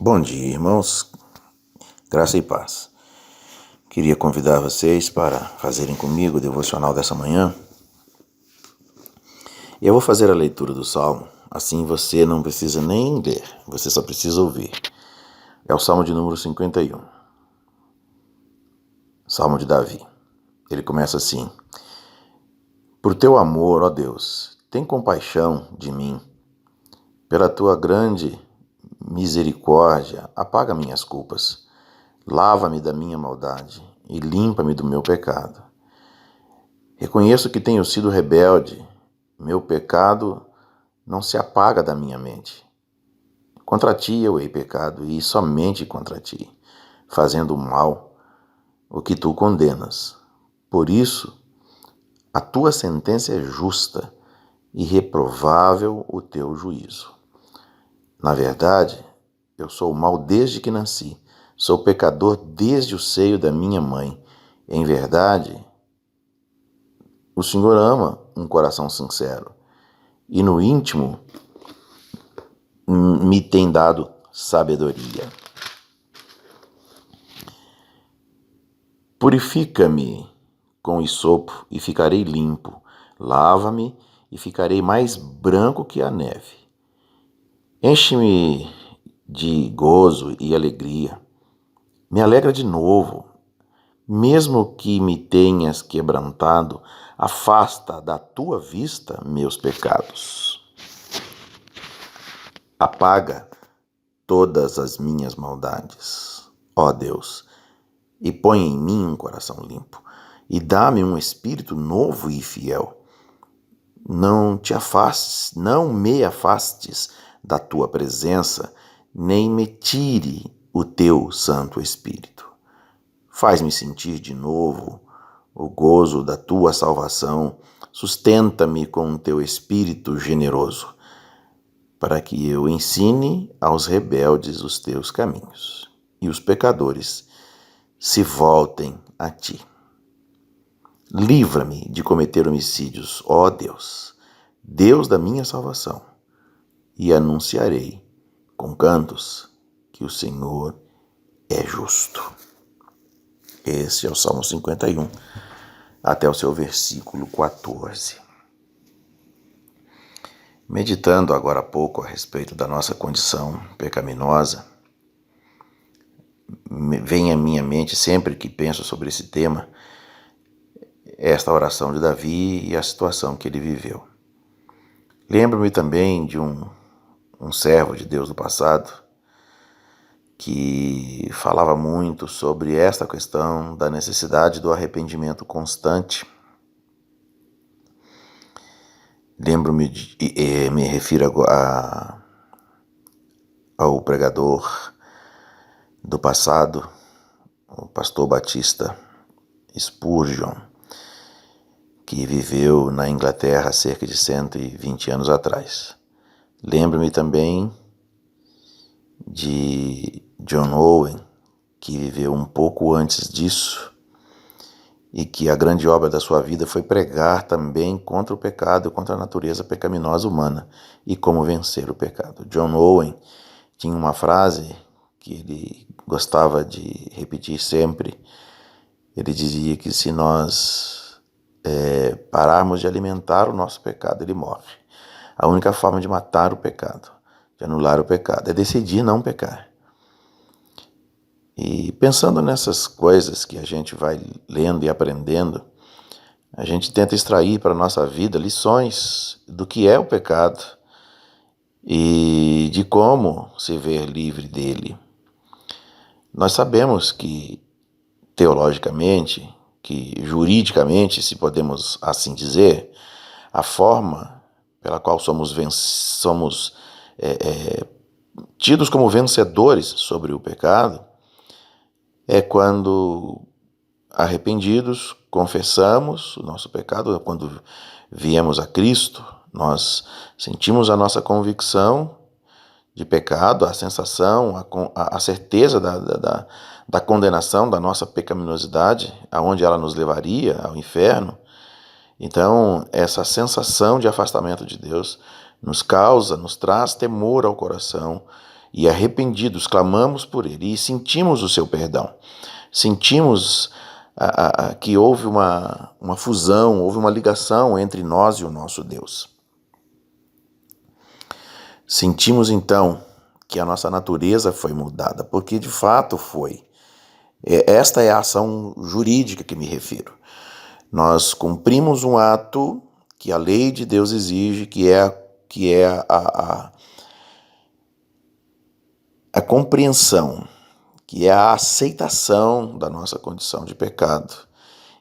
Bom dia, irmãos. Graça e paz. Queria convidar vocês para fazerem comigo o devocional dessa manhã. Eu vou fazer a leitura do Salmo, assim você não precisa nem ler, você só precisa ouvir. É o Salmo de número 51. Salmo de Davi. Ele começa assim: Por teu amor, ó Deus, tem compaixão de mim. Pela tua grande misericórdia, apaga minhas culpas. Lava-me da minha maldade e limpa-me do meu pecado. Reconheço que tenho sido rebelde, meu pecado não se apaga da minha mente. Contra ti eu hei pecado, e somente contra ti, fazendo mal, o que tu condenas. Por isso, a tua sentença é justa e reprovável o teu juízo. Na verdade, eu sou mau desde que nasci, sou pecador desde o seio da minha mãe. Em verdade, o Senhor ama um coração sincero, e no íntimo me tem dado sabedoria. Purifica-me com hisopo e ficarei limpo. Lava-me e ficarei mais branco que a neve. Enche-me de gozo e alegria. Me alegra de novo. Mesmo que me tenhas quebrantado, afasta da tua vista meus pecados. Apaga todas as minhas maldades, ó Deus, e põe em mim um coração limpo, e dá-me um espírito novo e fiel. Não me afastes da tua presença, nem me tire o teu Santo Espírito. Faz-me sentir de novo o gozo da tua salvação, sustenta-me com o teu Espírito generoso, para que eu ensine aos rebeldes os teus caminhos, e os pecadores se voltem a ti. Livra-me de cometer homicídios, ó Deus, Deus da minha salvação, e anunciarei com cantos que o Senhor é justo. Esse é o Salmo 51, até o seu versículo 14. Meditando agora há pouco a respeito da nossa condição pecaminosa, vem à minha mente, sempre que penso sobre esse tema, esta oração de Davi e a situação que ele viveu. Lembro-me também de um servo de Deus do passado que falava muito sobre esta questão da necessidade do arrependimento constante. Me refiro ao pregador do passado, o pastor Batista Spurgeon, que viveu na Inglaterra há cerca de 120 anos atrás. Lembro-me também de John Owen, que viveu um pouco antes disso e que a grande obra da sua vida foi pregar também contra o pecado, contra a natureza pecaminosa humana e como vencer o pecado. John Owen tinha uma frase que ele gostava de repetir sempre. Ele dizia que se nós pararmos de alimentar o nosso pecado, ele morre. A única forma de matar o pecado, de anular o pecado, é decidir não pecar. E pensando nessas coisas que a gente vai lendo e aprendendo, a gente tenta extrair para a nossa vida lições do que é o pecado e de como se ver livre dele. Nós sabemos que, teologicamente, que juridicamente, se podemos assim dizer, a forma pela qual somos tidos como vencedores sobre o pecado é quando, arrependidos, confessamos o nosso pecado. Quando viemos a Cristo, nós sentimos a nossa convicção de pecado, a sensação, a certeza da condenação da nossa pecaminosidade, aonde ela nos levaria, ao inferno. Então, essa sensação de afastamento de Deus nos traz temor ao coração e arrependidos clamamos por Ele e sentimos o seu perdão. Sentimos que houve uma fusão, houve uma ligação entre nós e o nosso Deus. Sentimos então que a nossa natureza foi mudada, porque de fato foi. Esta é a ação jurídica que me refiro. Nós cumprimos um ato que a lei de Deus exige, que é a compreensão, que é a aceitação da nossa condição de pecado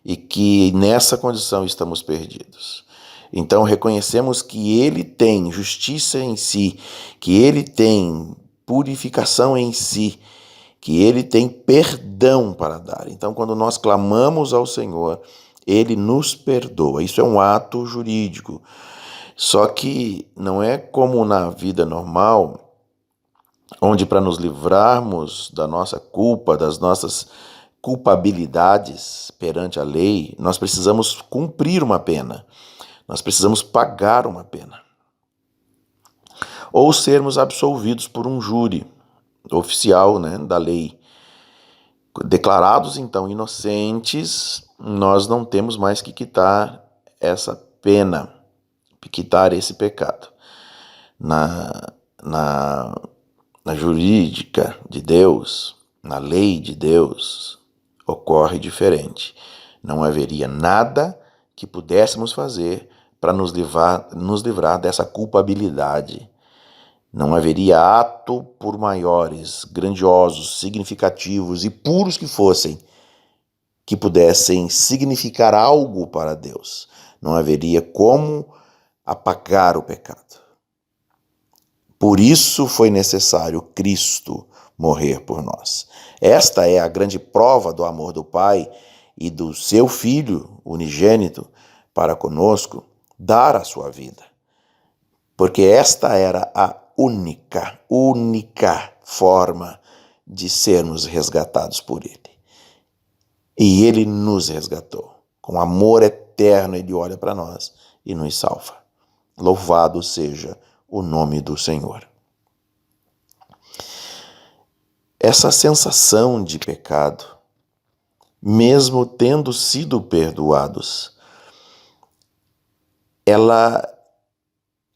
e que nessa condição estamos perdidos. Então reconhecemos que Ele tem justiça em si, que Ele tem purificação em si, que Ele tem perdão para dar. Então quando nós clamamos ao Senhor, Ele nos perdoa. Isso é um ato jurídico. Só que não é como na vida normal, onde para nos livrarmos da nossa culpa, das nossas culpabilidades perante a lei, nós precisamos cumprir uma pena, nós precisamos pagar uma pena. Ou sermos absolvidos por um júri oficial, da lei. Declarados então inocentes, nós não temos mais que quitar essa pena, quitar esse pecado. Na jurídica de Deus, na lei de Deus, ocorre diferente. Não haveria nada que pudéssemos fazer para nos livrar dessa culpabilidade. Não haveria ato, por maiores, grandiosos, significativos e puros que fossem, que pudessem significar algo para Deus. Não haveria como apagar o pecado. Por isso foi necessário Cristo morrer por nós. Esta é a grande prova do amor do Pai e do seu Filho unigênito para conosco, dar a sua vida. Porque esta era a única forma de sermos resgatados por Ele. E Ele nos resgatou. Com amor eterno Ele olha para nós e nos salva. Louvado seja o nome do Senhor. Essa sensação de pecado, mesmo tendo sido perdoados, ela,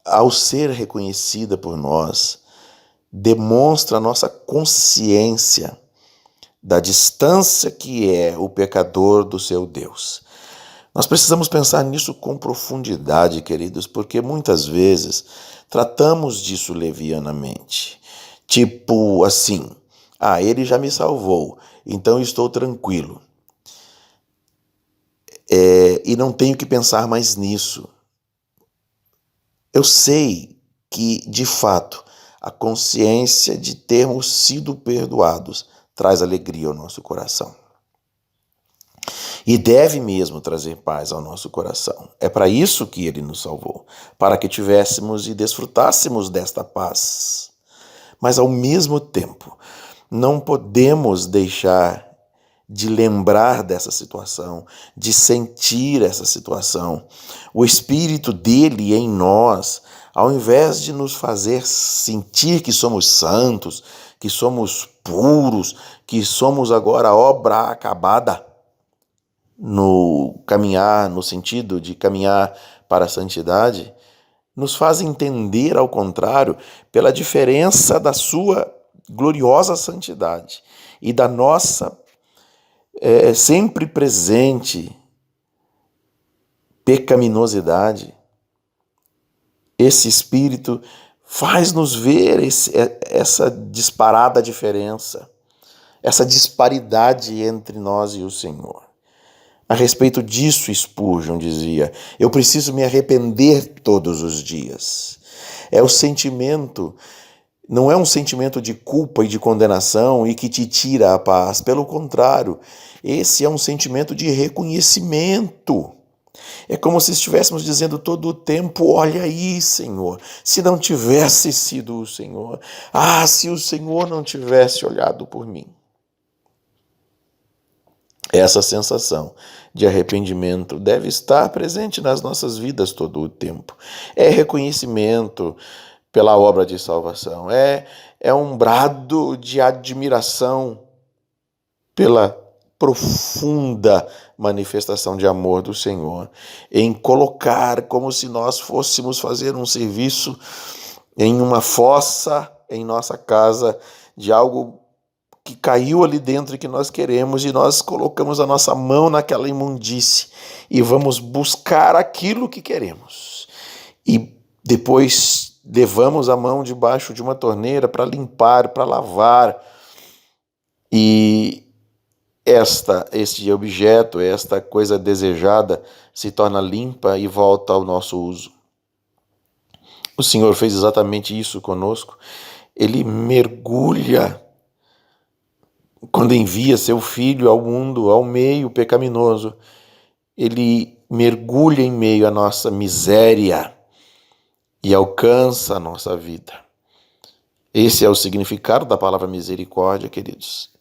ao ser reconhecida por nós, demonstra a nossa consciência da distância que é o pecador do seu Deus. Nós precisamos pensar nisso com profundidade, queridos, porque muitas vezes tratamos disso levianamente. Tipo assim, ele já me salvou, então estou tranquilo. E não tenho que pensar mais nisso. Eu sei que, de fato, a consciência de termos sido perdoados traz alegria ao nosso coração. E deve mesmo trazer paz ao nosso coração. É para isso que Ele nos salvou, para que tivéssemos e desfrutássemos desta paz. Mas, ao mesmo tempo, não podemos deixar de lembrar dessa situação, de sentir essa situação. O Espírito dele em nós, ao invés de nos fazer sentir que somos santos, que somos puros, que somos agora obra acabada, no caminhar, no sentido de caminhar para a santidade, nos faz entender, ao contrário, pela diferença da sua gloriosa santidade e da nossa sempre presente pecaminosidade. Esse Espírito faz-nos ver essa disparada diferença, essa disparidade entre nós e o Senhor. A respeito disso, Spurgeon dizia: eu preciso me arrepender todos os dias. É o sentimento, não é um sentimento de culpa e de condenação e que te tira a paz. Pelo contrário, esse é um sentimento de reconhecimento. É como se estivéssemos dizendo todo o tempo: olha aí, Senhor, se não tivesse sido o Senhor, se o Senhor não tivesse olhado por mim. Essa sensação de arrependimento deve estar presente nas nossas vidas todo o tempo. É reconhecimento pela obra de salvação. É um brado de admiração pela profunda manifestação de amor do Senhor, em colocar como se nós fôssemos fazer um serviço em uma fossa em nossa casa de algo que caiu ali dentro e que nós queremos, e nós colocamos a nossa mão naquela imundície e vamos buscar aquilo que queremos. E depois levamos a mão debaixo de uma torneira para limpar, para lavar, e este objeto, esta coisa desejada, se torna limpa e volta ao nosso uso. O Senhor fez exatamente isso conosco. Ele mergulha, quando envia seu Filho ao mundo, ao meio pecaminoso, ele mergulha em meio à nossa miséria e alcança a nossa vida. Esse é o significado da palavra misericórdia, queridos.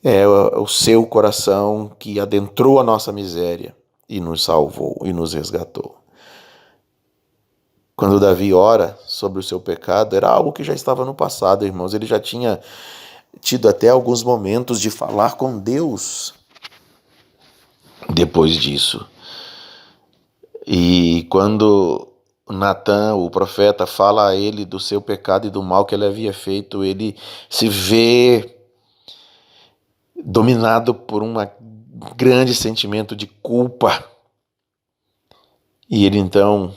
É o seu coração que adentrou a nossa miséria e nos salvou e nos resgatou. Quando Davi ora sobre o seu pecado, era algo que já estava no passado, irmãos. Ele já tinha tido até alguns momentos de falar com Deus depois disso. E quando Natan, o profeta, fala a ele do seu pecado e do mal que ele havia feito, ele se vê dominado por um grande sentimento de culpa. E ele então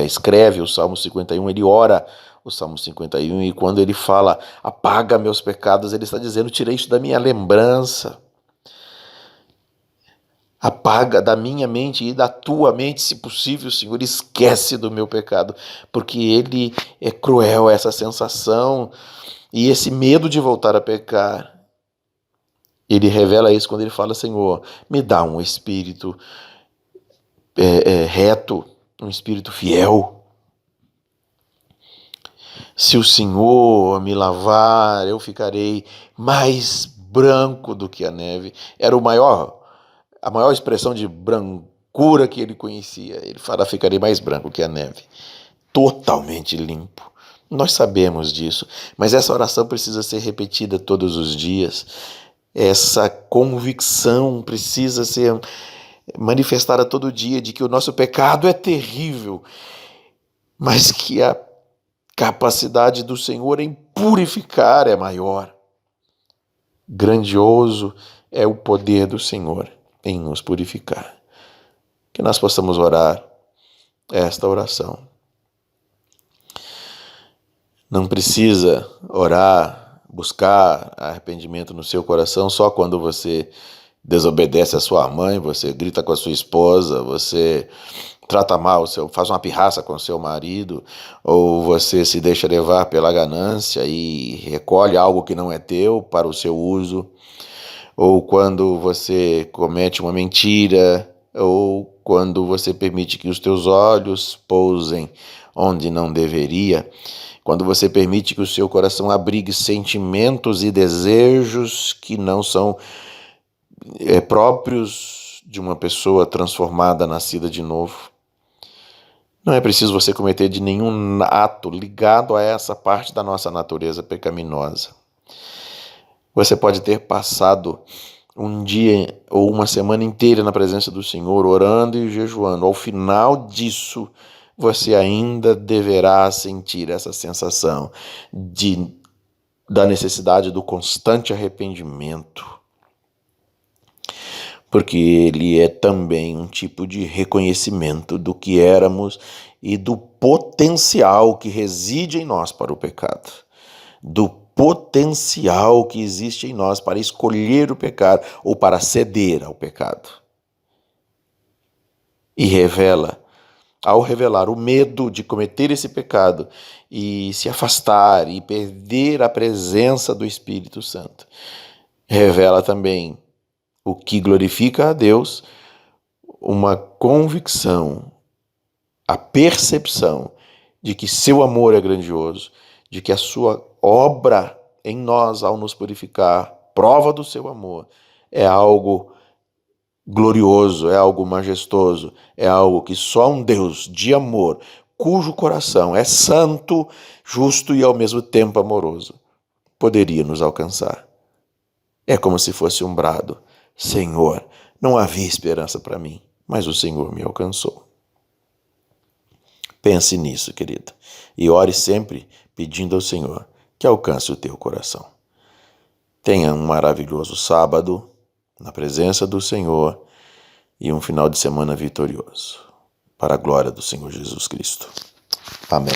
escreve o Salmo 51, ele ora o Salmo 51, e quando ele fala, apaga meus pecados, ele está dizendo, tira isso da minha lembrança. Apaga da minha mente e da tua mente, se possível, Senhor, esquece do meu pecado, porque ele é cruel, essa sensação e esse medo de voltar a pecar. Ele revela isso quando ele fala, Senhor, me dá um espírito reto, um espírito fiel. Se o Senhor me lavar, eu ficarei mais branco do que a neve. Era a maior expressão de brancura que ele conhecia. Ele fala, ficarei mais branco que a neve. Totalmente limpo. Nós sabemos disso, mas essa oração precisa ser repetida todos os dias. Essa convicção precisa ser manifestada todo dia de que o nosso pecado é terrível, mas que a capacidade do Senhor em purificar é maior. Grandioso é o poder do Senhor em nos purificar. Que nós possamos orar esta oração. Não precisa orar, buscar arrependimento no seu coração só quando você desobedece a sua mãe, você grita com a sua esposa, você trata mal, faz uma pirraça com o seu marido, ou você se deixa levar pela ganância e recolhe algo que não é teu para o seu uso, ou quando você comete uma mentira, ou quando você permite que os teus olhos pousem onde não deveria, quando você permite que o seu coração abrigue sentimentos e desejos que não são próprios de uma pessoa transformada, nascida de novo. Não é preciso você cometer de nenhum ato ligado a essa parte da nossa natureza pecaminosa. Você pode ter passado um dia ou uma semana inteira na presença do Senhor, orando e jejuando. Ao final disso, você ainda deverá sentir essa sensação da necessidade do constante arrependimento, porque ele é também um tipo de reconhecimento do que éramos e do potencial que reside em nós para o pecado, do potencial que existe em nós para escolher o pecado ou para ceder ao pecado. E ao revelar o medo de cometer esse pecado e se afastar e perder a presença do Espírito Santo, revela também o que glorifica a Deus, uma convicção, a percepção de que seu amor é grandioso, de que a sua obra em nós ao nos purificar, prova do seu amor, é algo glorioso, é algo majestoso, é algo que só um Deus de amor cujo coração é santo, justo e ao mesmo tempo amoroso, poderia nos alcançar. É como se fosse um brado: Senhor, não havia esperança para mim, mas o Senhor me alcançou. Pense nisso, querido, e ore sempre pedindo ao Senhor que alcance o teu coração. Tenha um maravilhoso sábado na presença do Senhor e um final de semana vitorioso, para a glória do Senhor Jesus Cristo. Amém.